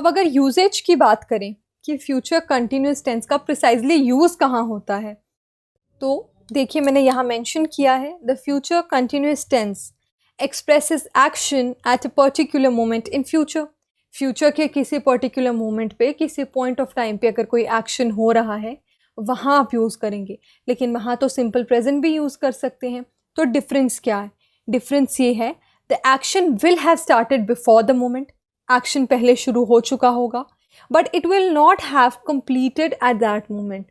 अब अगर यूजेज की बात करें कि फ्यूचर कंटिन्यूस टेंस का प्रिसाइजली यूज़ कहाँ होता है, तो देखिए मैंने यहाँ मेंशन किया है the future continuous tense expresses action at a particular moment in future. Future के किसी पर्टिकुलर मोमेंट पे, किसी पॉइंट ऑफ टाइम पे अगर कोई एक्शन हो रहा है वहाँ आप यूज़ करेंगे, लेकिन वहाँ तो सिंपल प्रेजेंट भी यूज़ कर सकते हैं। तो डिफरेंस क्या है? डिफरेंस ये है the action will have started before the moment, action पहले शुरू हो चुका होगा, but it will not have completed at that moment,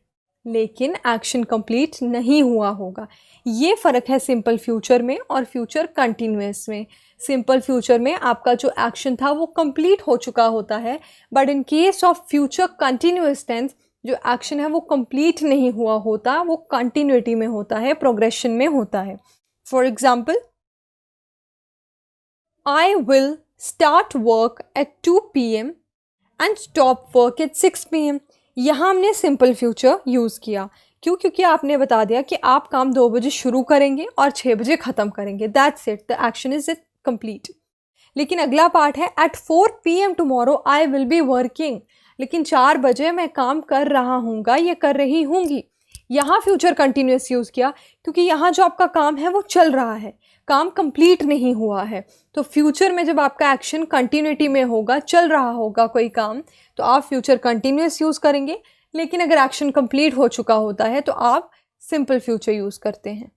लेकिन एक्शन कंप्लीट नहीं हुआ होगा। ये फ़र्क है सिंपल फ्यूचर में और फ्यूचर कंटिन्यूस में। सिंपल फ्यूचर में आपका जो एक्शन था वो कंप्लीट हो चुका होता है, but in case of future continuous tense जो एक्शन है वो कंप्लीट नहीं हुआ होता, वो कंटिन्यूटी में होता है, प्रोग्रेशन में होता है। For example, I will start work at 2 PM and stop work at 6 PM। यहाँ हमने सिंपल फ्यूचर यूज़ किया। क्यों? क्योंकि आपने बता दिया कि आप काम 2 बजे शुरू करेंगे और 6 बजे ख़त्म करेंगे। That's it, the action is complete. लेकिन अगला पार्ट है at 4 PM tomorrow I will be working. लेकिन 4 बजे मैं काम कर रहा हूँगा, ये कर रही हूँगी। यहाँ फ्यूचर कंटिन्यूस यूज़ किया क्योंकि यहाँ जो आपका काम है वो चल रहा है, काम कंप्लीट नहीं हुआ है। तो फ्यूचर में जब आपका एक्शन कंटिन्यूटी में होगा, चल रहा होगा कोई काम, तो आप फ्यूचर कंटिन्यूस यूज़ करेंगे। लेकिन अगर एक्शन कंप्लीट हो चुका होता है तो आप सिंपल फ्यूचर यूज़ करते हैं।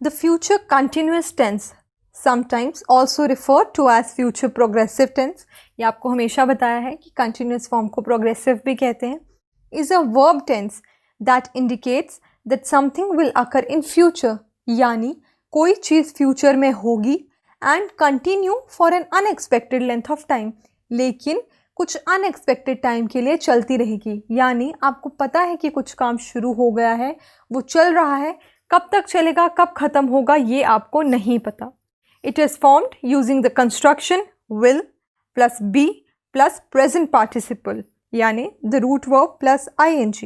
The future continuous tense sometimes also refer to as future progressive tense, ये आपको हमेशा बताया है कि कंटिन्यूस फॉर्म को प्रोग्रेसिव भी कहते हैं, is a verb tense that indicates that something will occur in future, यानी कोई चीज़ फ्यूचर में होगी and continue for an unexpected length of time, लेकिन कुछ अनएक्सपेक्टेड टाइम के लिए चलती रहेगी। यानी आपको पता है कि कुछ काम शुरू हो गया है, वो चल रहा है, कब तक चलेगा, कब ख़त्म होगा, ये आपको नहीं पता। It is formed using the construction will plus be plus present participle, यानी the root verb plus ING.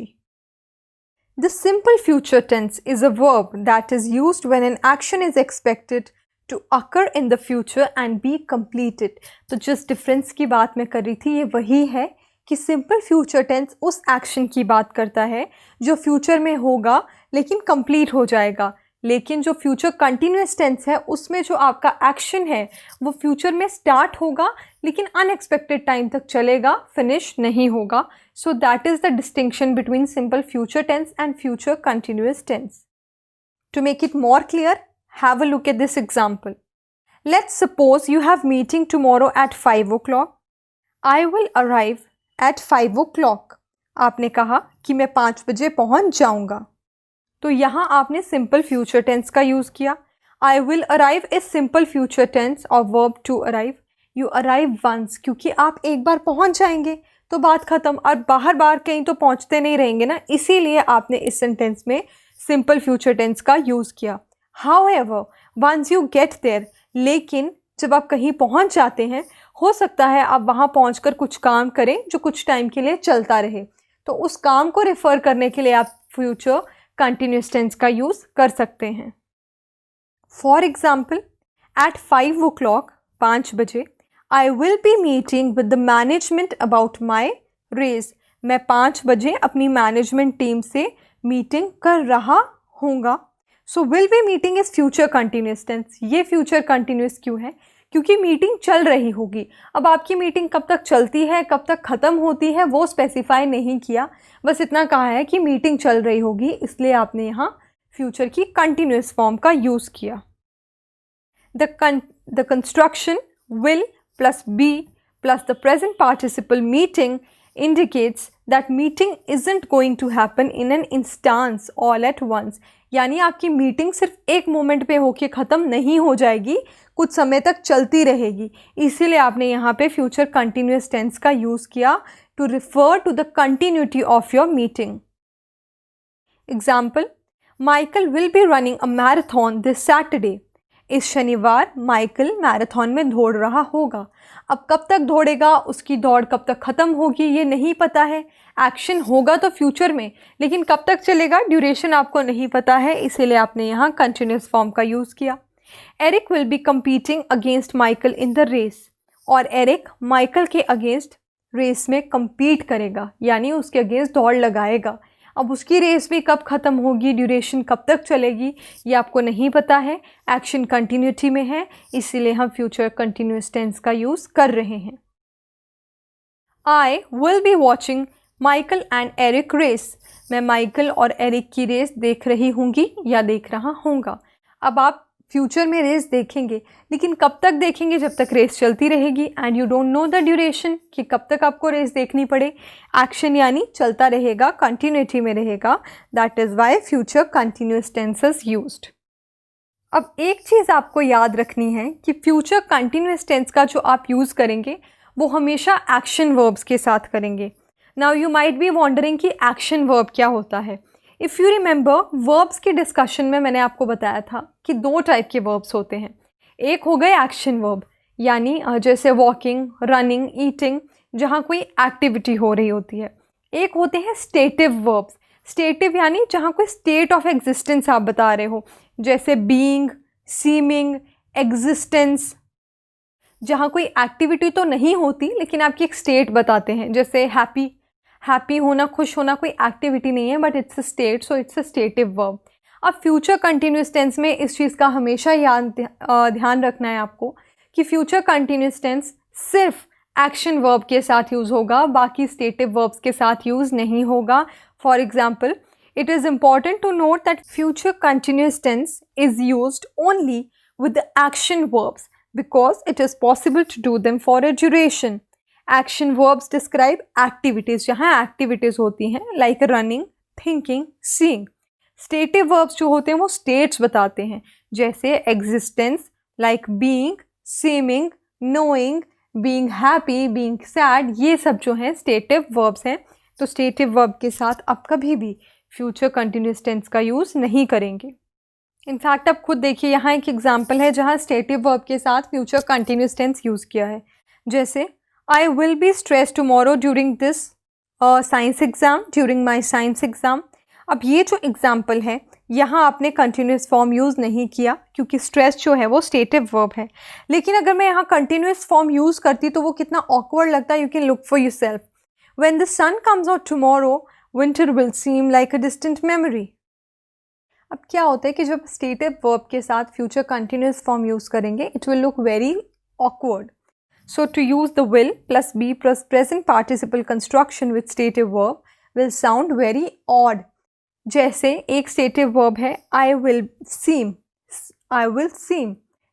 The simple future tense is a verb that is used when an action is expected to occur in the future and be completed. तो जिस difference की बात मैं कर रही थी ये वही है कि सिंपल फ्यूचर टेंस उस एक्शन की बात करता है जो फ्यूचर में होगा लेकिन कंप्लीट हो जाएगा, लेकिन जो फ्यूचर कंटिन्यूस टेंस है उसमें जो आपका एक्शन है वो फ्यूचर में स्टार्ट होगा लेकिन अनएक्सपेक्टेड टाइम तक चलेगा, फिनिश नहीं होगा। So that is the distinction between simple future tense and future continuous tense. To make it more clear, have a look at this example. Let's suppose you have meeting tomorrow at 5 o'clock. I will arrive at 5 o'clock. आपने कहा कि मैं 5 बजे पहुंच जाऊंगा, तो यहाँ आपने सिंपल फ्यूचर टेंस का यूज़ किया। I will arrive is simple future tense और verb to arrive. You arrive once, क्योंकि आप एक बार पहुँच जाएंगे तो बात ख़त्म, और बाहर बार कहीं तो पहुँचते नहीं रहेंगे ना, इसीलिए आपने इस सेंटेंस में सिंपल फ्यूचर टेंस का यूज़ किया। However once you get there, लेकिन जब आप कहीं पहुँच जाते हैं हो सकता है आप वहाँ पहुँचकर कुछ काम करें जो कुछ टाइम के लिए चलता रहे, तो उस काम को रेफ़र करने के लिए आप फ्यूचर कंटिन्यूस टेंस का यूज़ कर सकते हैं। फॉर एग्जाम्पल, एट 5 o'clock 5 बजे I will be meeting with the management about my raise. मैं 5 बजे अपनी मैनेजमेंट टीम से मीटिंग कर रहा हूँगा। So will be meeting is future continuous tense. ये फ्यूचर कंटिन्यूस क्यों है? क्योंकि मीटिंग चल रही होगी। अब आपकी मीटिंग कब तक चलती है, कब तक ख़त्म होती है, वो स्पेसिफाई नहीं किया, बस इतना कहा है कि मीटिंग चल रही होगी, इसलिए आपने यहाँ फ्यूचर की कंटिन्यूस फॉर्म का यूज़ किया। The construction will plus be plus the present participle meeting indicates that meeting isn't going to happen in an instance all at once. यानी आपकी मीटिंग सिर्फ एक मोमेंट पे होके ख़त्म नहीं हो जाएगी, कुछ समय तक चलती रहेगी। इसीलिए आपने यहाँ पे फ्यूचर कंटिन्यूस टेंस का यूज़ किया to refer to the continuity of your meeting. Example, Michael will be running a marathon this Saturday. इस शनिवार माइकल मैराथन में दौड़ रहा होगा। अब कब तक दौड़ेगा, उसकी दौड़ कब तक ख़त्म होगी ये नहीं पता है। एक्शन होगा तो फ्यूचर में, लेकिन कब तक चलेगा, ड्यूरेशन आपको नहीं पता है, इसीलिए आपने यहाँ कंटिन्यूस फॉर्म का यूज़ किया। Eric will be competing against Michael in the race. और एरिक माइकल के अगेंस्ट रेस में compete करेगा, यानी उसके अगेंस्ट दौड़ लगाएगा। अब उसकी रेस भी कब ख़त्म होगी, ड्यूरेशन कब तक चलेगी, ये आपको नहीं पता है। एक्शन कंटिन्यूटी में है, इसीलिए हम फ्यूचर कंटिन्यूस टेंस का यूज़ कर रहे हैं। I will be watching Michael and Eric race. मैं माइकल और एरिक की रेस देख रही होंगी या देख रहा होऊंगा। अब आप फ्यूचर में रेस देखेंगे, लेकिन कब तक देखेंगे, जब तक रेस चलती रहेगी। And you don't know the duration, कि कब तक आपको रेस देखनी पड़े। एक्शन यानी चलता रहेगा, कंटिन्यूटी में रहेगा। That is why future continuous tense is used. अब एक चीज़ आपको याद रखनी है कि फ्यूचर कंटिन्यूस टेंस का जो आप यूज़ करेंगे वो हमेशा एक्शन वर्ब्स के साथ करेंगे। Now you might be wondering कि एक्शन वर्ब क्या होता है। इफ़ यू रिमेंबर, वर्ब्स के डिस्कशन में मैंने आपको बताया था कि 2 टाइप के वर्ब्स होते हैं। एक हो गए एक्शन वर्ब, यानी जैसे वॉकिंग, रनिंग, ईटिंग, जहाँ कोई एक्टिविटी हो रही होती है। एक होते हैं स्टेटिव वर्ब्स। स्टेटिव यानी जहाँ कोई स्टेट ऑफ एग्जिस्टेंस आप बता रहे हो, जैसे बीइंग, सीमिंग, एग्जिस्टेंस, जहाँ कोई एक्टिविटी तो नहीं होती लेकिन आपकी एक स्टेट बताते हैं। जैसे हैप्पी होना, खुश होना कोई एक्टिविटी नहीं है, but it's a state, so it's a stative verb. अब फ्यूचर कंटिन्यूस टेंस में इस चीज़ का हमेशा ध्यान रखना है आपको कि फ्यूचर कंटिन्यूस टेंस सिर्फ एक्शन वर्ब के साथ यूज़ होगा, बाकी स्टेटिव वर्ब्स के साथ यूज़ नहीं होगा। For example, it is important to note that future continuous tense is used only with the action verbs because it is possible to do them for a duration. Action verbs describe activities, जहाँ activities होती हैं, like running, thinking, seeing. Stative verbs जो होते हैं वो states बताते हैं, जैसे existence, like being, seeming, knowing, being happy, being sad, ये सब जो हैं stative verbs हैं। तो stative verb के साथ आप कभी भी फ्यूचर कंटिन्यूस टेंस का यूज़ नहीं करेंगे। इनफैक्ट आप खुद देखिए, यहाँ एक एग्जाम्पल है जहाँ स्टेटिव वर्ब के साथ फ्यूचर कंटिन्यूस टेंस यूज़ किया है। जैसे आई will be stress tomorrow during this science exam, during my science exam. अब ये जो एग्जाम्पल है, यहाँ आपने कंटिन्यूस फॉर्म यूज़ नहीं किया क्योंकि स्ट्रेस जो है वो स्टेटिव वर्ब है। लेकिन अगर मैं यहाँ कंटिन्यूस फॉर्म यूज़ करती तो वो कितना ऑकवर्ड लगता है। You can look for yourself. When the sun comes out tomorrow, winter will seem like a distant memory. अब क्या होता है कि जब स्टेटिव वर्ब के साथ फ्यूचर कंटिन्यूस फॉर्म यूज़ करेंगे, it will look very awkward. So to use the will plus be plus present participle construction with stative verb will sound very odd. जैसे एक स्टेटिव वर्ब है I will सीम,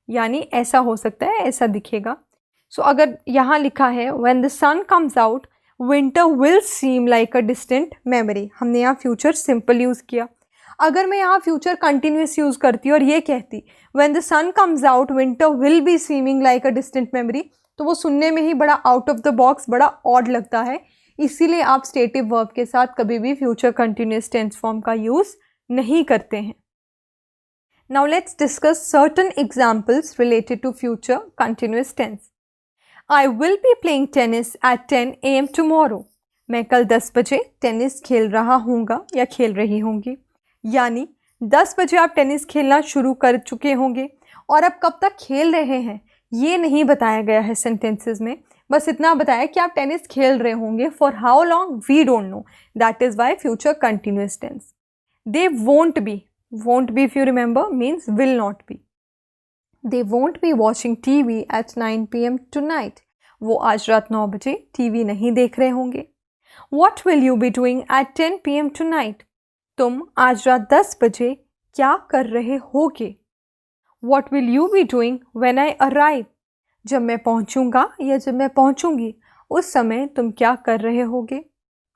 यानी ऐसा हो सकता है, ऐसा दिखेगा। सो अगर यहाँ लिखा है when the sun comes out, winter will seem like a distant memory, हमने यहाँ फ्यूचर सिंपल यूज़ किया। अगर मैं यहाँ फ्यूचर कंटिन्यूस यूज़ करती और ये कहती when the sun comes out winter will be seeming like a distant memory, तो वो सुनने में ही बड़ा आउट ऑफ द बॉक्स, बड़ा ऑड लगता है। इसीलिए आप स्टेटिव वर्ब के साथ कभी भी फ्यूचर कंटिन्यूस टेंस फॉर्म का यूज़ नहीं करते हैं। Now let's discuss certain examples related to future continuous tense. I will be playing tennis at 10 AM tomorrow. मैं कल 10 बजे टेनिस खेल रहा हूँगा या खेल रही होंगी, यानी 10 बजे आप टेनिस खेलना शुरू कर चुके होंगे। और अब कब तक खेल रहे हैं ये नहीं बताया गया है सेंटेंसेस में, बस इतना बताया कि आप टेनिस खेल रहे होंगे। For how long we don't know, that is why future continuous tense. They won't be if you remember means will not be. They won't be watching TV at 9 PM tonight. वो आज रात 9 बजे TV नहीं देख रहे होंगे। What will you be doing at 10 PM tonight? तुम आज रात 10 बजे क्या कर रहे होगे? What will you be doing when I arrive? जब मैं पहुंचूंगा या जब मैं पहुंचूंगी उस समय तुम क्या कर रहे होगे?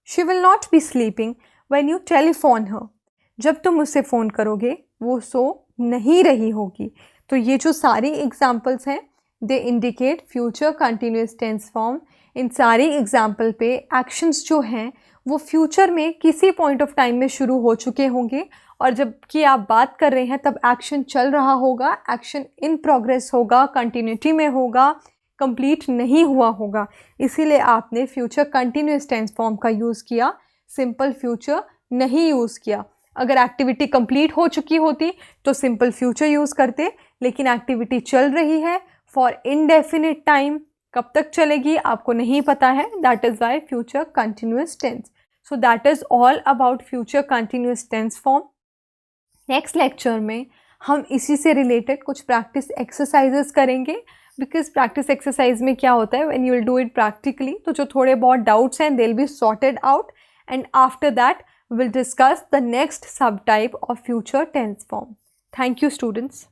She will not be sleeping when you telephone her. जब तुम उसे फ़ोन करोगे वो सो नहीं रही होगी। तो ये जो सारी एग्जाम्पल्स हैं they indicate future continuous tense form. इन सारी एग्जाम्पल पे एक्शंस जो हैं वो फ्यूचर में किसी पॉइंट ऑफ टाइम में शुरू हो चुके होंगे, और जब कि आप बात कर रहे हैं तब एक्शन चल रहा होगा, एक्शन इन प्रोग्रेस होगा, कंटिन्यूटी में होगा, कंप्लीट नहीं हुआ होगा। इसीलिए आपने फ्यूचर कंटिन्यूस टेंस फॉर्म का यूज़ किया, सिंपल फ्यूचर नहीं यूज़ किया। अगर एक्टिविटी कंप्लीट हो चुकी होती तो सिंपल फ्यूचर यूज़ करते, लेकिन एक्टिविटी चल रही है फॉर इनडेफिनिट टाइम, कब तक चलेगी आपको नहीं पता है, that is why future continuous tense. So that is all about future continuous tense form. Next lecture में हम इसी से रिलेटेड कुछ प्रैक्टिस एक्सरसाइजेस करेंगे, बिकॉज प्रैक्टिस एक्सरसाइज में क्या होता है, when you will do it practically, तो जो थोड़े बहुत डाउट्स हैं they will be sorted out, and after that we'll discuss the next subtype of future tense form. Thank you, students.